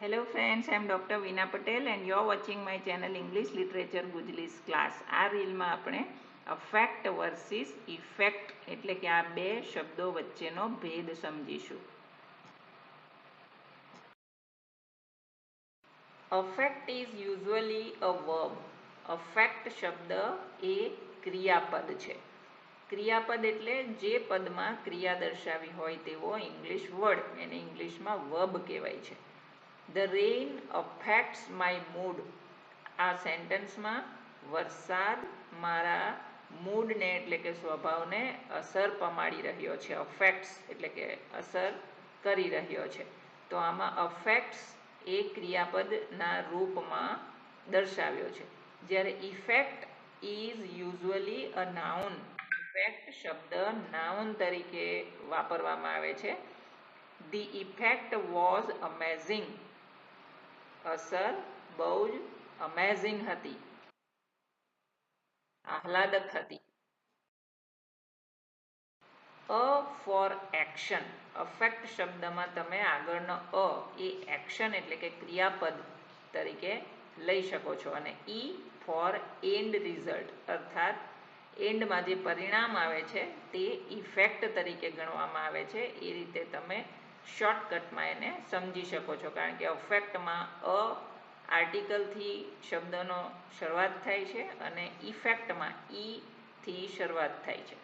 Hello friends, I am Dr. Veena Patel and you are watching my channel English Literature Gujlis class. આ રીલમાં આપણે affect versus effect એટલે કે આ બે શબ્દો વચ્ચેનો ભેદ સમજીશું. Affect is usually a verb. Affect શબ્દ એ ક્રિયાપદ છે. ક્રિયાપદ એટલે જે પદમાં ક્રિયા દર્શાવી હોય તેવો ઇંગ્લિશ વર્ડ, એને ઇંગ્લિશમાં વર્બ કહેવાય છે. The rain affects my mood. આ સેન્ટેન્સમાં વરસાદ મારા મૂડને એટલે કે સ્વભાવને અસર પમાડી રહ્યો છે. અફેક્ટ્સ એટલે કે અસર કરી રહ્યો છે. તો આમાં અફેક્ટ્સ એ ક્રિયાપદના રૂપમાં દર્શાવ્યો છે. જ્યારે effect is usually a noun. Effect શબ્દ નાઉન તરીકે વાપરવામાં આવે છે. The effect was amazing. અસર બહુ જ અમેઝિંગ હતી, આહલાદક હતી. અ ફોર એક્શન. અફેક્ટ શબ્દમાં તમે આગળનો અ એ એક્શન એટલે કે ક્રિયાપદ તરીકે લઈ શકો છો અને ઈ ફોર એન્ડ રિઝલ્ટ અર્થાત એન્ડમાં જે પરિણામ આવે છે તે ઇફેક્ટ તરીકે ગણવામાં આવે છે. એ રીતે તમે શોર્ટકટમાં એને સમજી શકો છો, કારણ કે અફેક્ટમાં અ આર્ટિકલથી શબ્દનો શરૂઆત થાય છે અને ઇફેક્ટમાં ઈ થી શરૂઆત થાય છે.